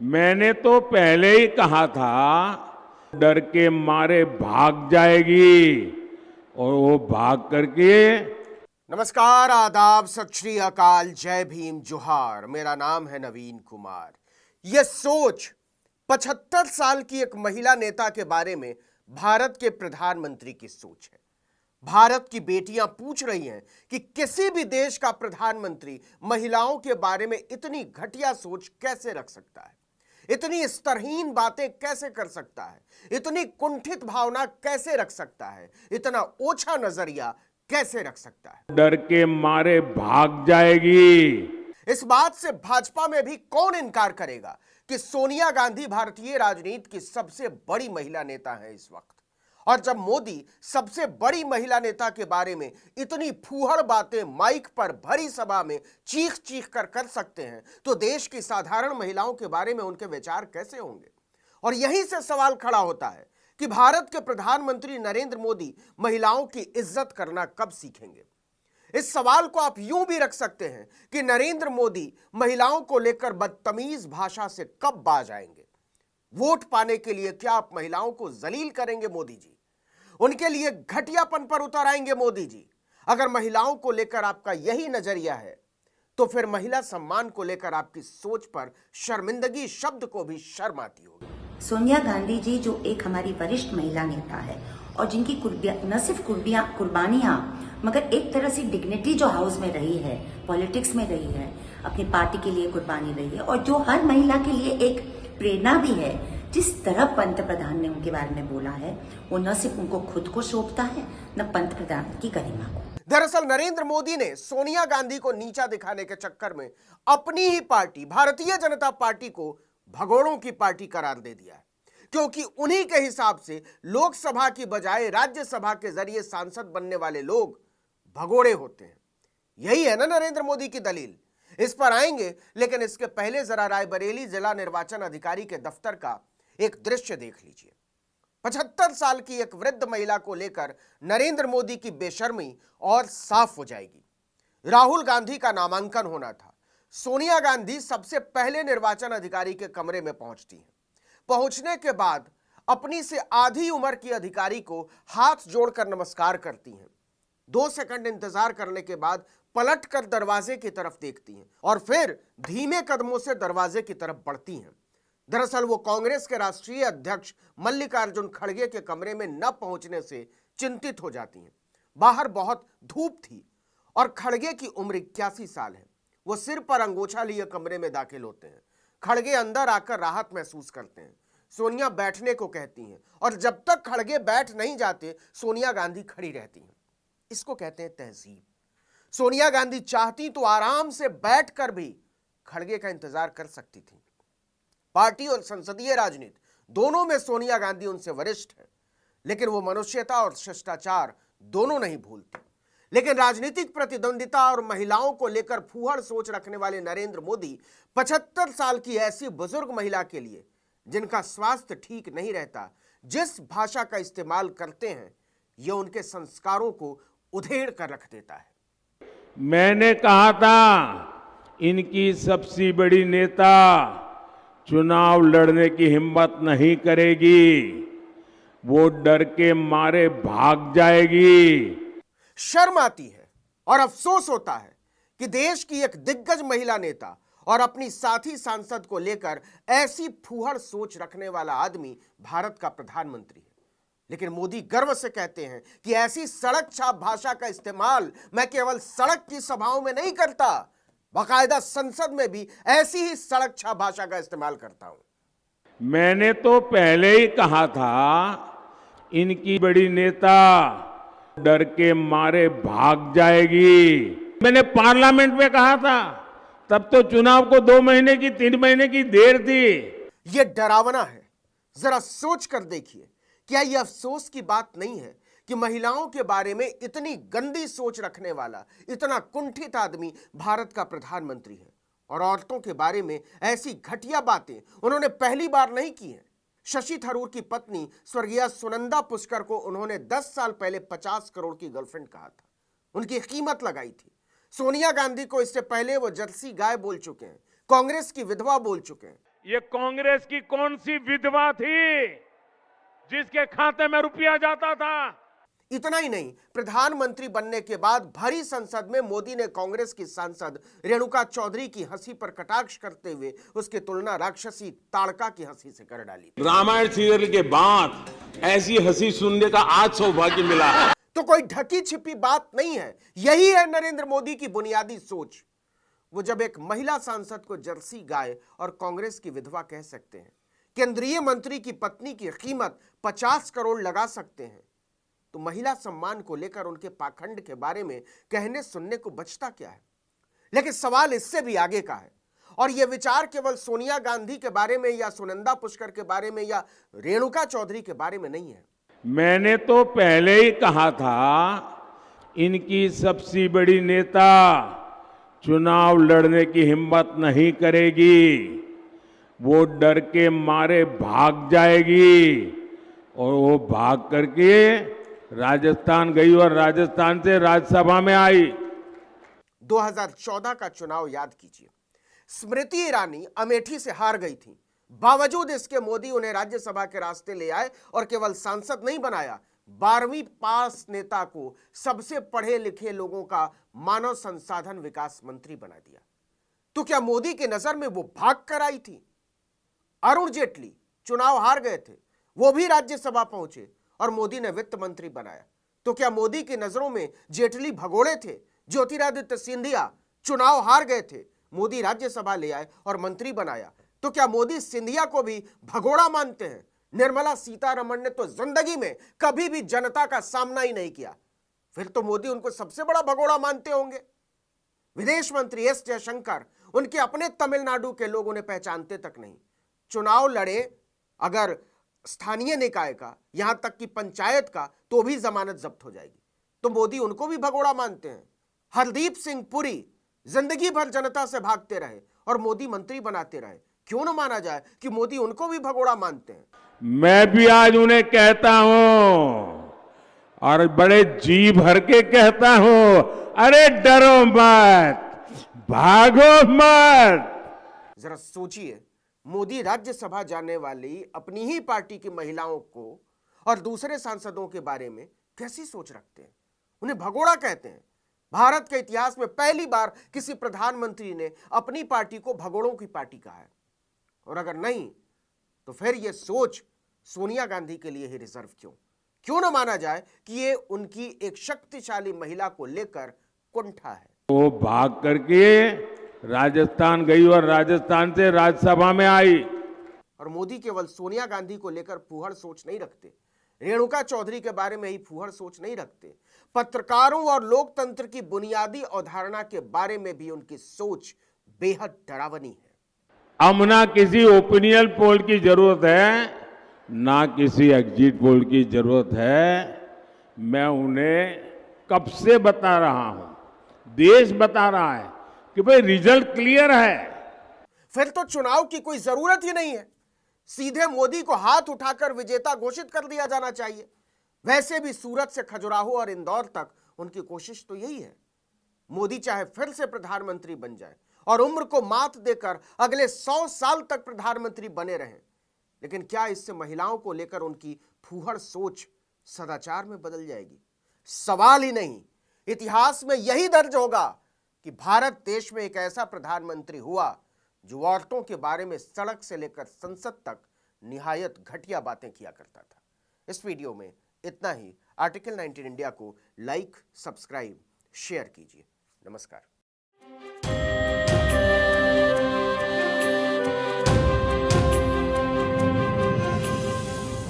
मैंने तो पहले ही कहा था डर के मारे भाग जाएगी और वो भाग करके। नमस्कार, आदाब, सत श्री अकाल, जय भीम, जोहार। मेरा नाम है नवीन कुमार। यह सोच 75 साल की एक महिला नेता के बारे में भारत के प्रधानमंत्री की सोच है। भारत की बेटियां पूछ रही हैं कि किसी भी देश का प्रधानमंत्री महिलाओं के बारे में इतनी घटिया सोच कैसे रख सकता है, इतनी स्तरहीन बातें कैसे कर सकता है, इतनी कुंठित भावना कैसे रख सकता है, इतना ओछा नजरिया कैसे रख सकता है। डर के मारे भाग जाएगी। इस बात से भाजपा में भी कौन इनकार करेगा कि सोनिया गांधी भारतीय राजनीति की सबसे बड़ी महिला नेता है इस वक्त। और जब मोदी सबसे बड़ी महिला नेता के बारे में इतनी फूहड़ बातें माइक पर भरी सभा में चीख चीख कर सकते हैं, तो देश की साधारण महिलाओं के बारे में उनके विचार कैसे होंगे। और यहीं से सवाल खड़ा होता है कि भारत के प्रधानमंत्री नरेंद्र मोदी महिलाओं की इज्जत करना कब सीखेंगे। इस सवाल को आप यूं भी रख सकते हैं कि नरेंद्र मोदी महिलाओं को लेकर बदतमीज भाषा से कब बाज आएंगे। वोट पाने के लिए क्या आप महिलाओं को जलील करेंगे मोदी जी? उनके लिए घटियापन पर उतर आएंगे मोदी जी? अगर महिलाओं को लेकर आपका यही नजरिया है तो फिर महिला सम्मान को लेकर आपकी सोच पर शर्मिंदगी शब्द को भी शर्म आती होगी। सोनिया गांधी जी जो एक हमारी वरिष्ठ महिला नेता है और जिनकी न सिर्फ कुर्बानियां मगर एक तरह से डिग्निटी जो हाउस में रही है, पॉलिटिक्स में रही है, अपनी पार्टी के लिए कुर्बानी रही है और जो हर महिला के लिए एक प्रेरणा भी है। जिस तरह पंत प्रधान ने उनके बारे में बोला है वो न सिर्फ उनको खुद को शोभता है न पंत प्रधान की गरिमा को। दरअसल नरेंद्र मोदी ने सोनिया गांधी को नीचा दिखाने के चक्कर में अपनी ही पार्टी भारतीय जनता पार्टी को भगोड़ों की पार्टी करार दे दिया है, क्योंकि उन्हीं के हिसाब से लोकसभा की बजाय राज्यसभा के जरिए सांसद बनने वाले लोग भगोड़े होते हैं। यही है ना नरेंद्र मोदी की दलील। इस पर आएंगे, लेकिन इसके पहले जरा रायबरेली जिला निर्वाचन अधिकारी के दफ्तर का एक दृश्य देख लीजिए। 75 साल की एक वृद्ध महिला को लेकर नरेंद्र मोदी की बेशर्मी और साफ हो जाएगी। राहुल गांधी का नामांकन होना था। सोनिया गांधी सबसे पहले निर्वाचन अधिकारी के कमरे में पहुंचती हैं। पहुंचने के बाद अपनी से आधी उम्र की अधिकारी को हाथ जोड़कर नमस्कार करती हैं। 2 सेकंड इंतजार करने के बाद पलटकर दरवाजे की तरफ देखती हैं और फिर धीमे कदमों से दरवाजे की तरफ बढ़ती हैं। दरअसल वो कांग्रेस के राष्ट्रीय अध्यक्ष मल्लिकार्जुन खड़गे के कमरे में न पहुंचने से चिंतित हो जाती हैं। बाहर बहुत धूप थी और खड़गे की उम्र 81 साल है। वो सिर पर अंगोछा लिए कमरे में दाखिल होते हैं। खड़गे अंदर आकर राहत महसूस करते हैं। सोनिया बैठने को कहती हैं और जब तक खड़गे बैठ नहीं जाते सोनिया गांधी खड़ी रहती हैं। इसको कहते हैं तहजीब। सोनिया गांधी चाहती तो आराम से बैठकर भी खड़गे का इंतजार कर सकती थी। पार्टी और संसदीय राजनीति दोनों में सोनिया गांधी उनसे वरिष्ठ है, लेकिन वो मनुष्यता और शिष्टाचार दोनों नहीं भूलती। लेकिन राजनीतिक प्रतिद्वंदिता और महिलाओं को लेकर फूहड़ सोच रखने वाले नरेंद्र मोदी 75 साल की ऐसी बुजुर्ग महिला के लिए, जिनका स्वास्थ्य ठीक नहीं रहता, जिस भाषा का इस्तेमाल करते हैं, यह उनके संस्कारों को उधेड़ कर रख देता है। मैंने कहा था इनकी सबसे बड़ी नेता चुनाव लड़ने की हिम्मत नहीं करेगी, वो डर के मारे भाग जाएगी। शर्म आती है और अफसोस होता है कि देश की एक दिग्गज महिला नेता और अपनी साथी सांसद को लेकर ऐसी फूहड़ सोच रखने वाला आदमी भारत का प्रधानमंत्री है। लेकिन मोदी गर्व से कहते हैं कि ऐसी सड़क छाप भाषा का इस्तेमाल मैं केवल सड़क की सभाओं में नहीं करता, बाकायदा संसद में भी ऐसी ही सड़क छाप भाषा का इस्तेमाल करता हूं। मैंने तो पहले ही कहा था इनकी बड़ी नेता डर के मारे भाग जाएगी। मैंने पार्लियामेंट में कहा था, तब तो चुनाव को 2 महीने की 3 महीने की देर थी। यह डरावना है। जरा सोच कर देखिए, क्या यह अफसोस की बात नहीं है कि महिलाओं के बारे में इतनी गंदी सोच रखने वाला, इतना कुंठित आदमी भारत का प्रधानमंत्री है। और औरतों के बारे में ऐसी घटिया बातें उन्होंने पहली बार नहीं की हैं। शशि थरूर की पत्नी स्वर्गीय सुनंदा पुष्कर को उन्होंने 10 साल पहले 50 करोड़ की गर्लफ्रेंड कहा था, उनकी कीमत लगाई थी। सोनिया गांधी को इससे पहले वो जर्सी गाय बोल चुके हैं, कांग्रेस की विधवा बोल चुके हैं। ये कांग्रेस की कौन सी विधवा थी जिसके खाते में रुपया जाता था। इतना ही नहीं, प्रधानमंत्री बनने के बाद भरी संसद में मोदी ने कांग्रेस की सांसद रेणुका चौधरी की हंसी पर कटाक्ष करते हुए उसकी तुलना राक्षसी ताड़का की हंसी से कर डाली। रामायण सीरियल के बाद ऐसी हंसी सुनने का आज सौभाग्य मिला है। तो कोई ढकी छिपी बात नहीं है, यही है नरेंद्र मोदी की बुनियादी सोच। वो जब एक महिला सांसद को जर्सी गाय और कांग्रेस की विधवा कह सकते हैं, केंद्रीय मंत्री की पत्नी की कीमत 50 करोड़ लगा सकते हैं, तो महिला सम्मान को लेकर उनके पाखंड के बारे में कहने सुनने को बचता क्या है। लेकिन सवाल इससे भी आगे का है, और यह विचार केवल सोनिया गांधी के बारे में या सुनंदा पुष्कर के बारे में या रेणुका चौधरी के बारे में नहीं है। मैंने तो पहले ही कहा था, इनकी सबसे बड़ी नेता चुनाव लड़ने की हिम्मत नहीं करेगी, वो डर के मारे भाग जाएगी। और वो भाग करके राजस्थान गई और राजस्थान से राज्यसभा में आई। 2014 का चुनाव याद कीजिए, स्मृति ईरानी अमेठी से हार गई थी, बावजूद इसके मोदी उन्हें राज्यसभा के रास्ते ले आए और केवल सांसद नहीं बनाया, 12वीं पास नेता को सबसे पढ़े लिखे लोगों का मानव संसाधन विकास मंत्री बना दिया। तो क्या मोदी की नजर में वो भाग कर आई थी? अरुण जेटली चुनाव हार गए थे, वो भी राज्यसभा पहुंचे और मोदी ने वित्त मंत्री बनाया। तो क्या मोदी की नजरों में जेटली भगोड़े थे? ज्योतिरादित्य सिंधिया चुनाव हार गए थे, मोदी राज्यसभा ले आए और मंत्री बनाया। तो क्या मोदी सिंधिया को भी भगोड़ा मानते हैं? निर्मला सीतारमण ने तो जिंदगी में कभी भी जनता का सामना ही नहीं किया, फिर तो मोदी उनको सबसे बड़ा भगोड़ा मानते होंगे। विदेश मंत्री एस जयशंकर, उनके अपने तमिलनाडु के लोग उन्हें पहचानते तक नहीं। चुनाव लड़े अगर स्थानीय निकाय का, यहां तक कि पंचायत का, तो भी जमानत जब्त हो जाएगी, तो मोदी उनको भी भगोड़ा मानते हैं। हरदीप सिंह पुरी जिंदगी भर जनता से भागते रहे और मोदी मंत्री बनाते रहे, क्यों न माना जाए कि मोदी उनको भी भगोड़ा मानते हैं। मैं भी आज उन्हें कहता हूं और बड़े जी भर के कहता हूं, अरे डरो मत, भागो मत। जरा सोचिए, मोदी राज्यसभा जाने वाली अपनी ही पार्टी की महिलाओं को और दूसरे सांसदों के बारे में कैसी सोच रखते हैं, उन्हें भगोड़ा कहते हैं। भारत के इतिहास में पहली बार किसी प्रधानमंत्री ने अपनी पार्टी को भगोड़ों की पार्टी कहा है, और अगर नहीं तो फिर यह सोच सोनिया गांधी के लिए ही रिजर्व क्यों न माना जाए कि ये उनकी एक शक्तिशाली महिला को लेकर कुंठा है। वो भाग करके राजस्थान गई और राजस्थान से राज्यसभा में आई। और मोदी केवल सोनिया गांधी को लेकर फूहड़ सोच नहीं रखते, रेणुका चौधरी के बारे में ही फूहड़ सोच नहीं रखते, पत्रकारों और लोकतंत्र की बुनियादी अवधारणा के बारे में भी उनकी सोच बेहद डरावनी है। अब ना किसी ओपिनियन पोल की जरूरत है, ना किसी एग्जिट पोल की जरूरत है। मैं उन्हें कब से बता रहा हूं, देश बता रहा है कि भाई रिजल्ट क्लियर है। फिर तो चुनाव की कोई जरूरत ही नहीं है, सीधे मोदी को हाथ उठाकर विजेता घोषित कर दिया जाना चाहिए। वैसे भी सूरत से खजुराहो और इंदौर तक उनकी कोशिश तो यही है। मोदी चाहे फिर से प्रधानमंत्री बन जाए और उम्र को मात देकर अगले 100 साल तक प्रधानमंत्री बने रहें, लेकिन क्या इससे महिलाओं को लेकर उनकी फूहड़ सोच सदाचार में बदल जाएगी? सवाल ही नहीं। इतिहास में यही दर्ज होगा कि भारत देश में एक ऐसा प्रधानमंत्री हुआ जो औरतों के बारे में सड़क से लेकर संसद तक निहायत घटिया बातें किया करता था। इस वीडियो में इतना ही। आर्टिकल 19 इंडिया को लाइक, सब्सक्राइब, शेयर कीजिए। नमस्कार।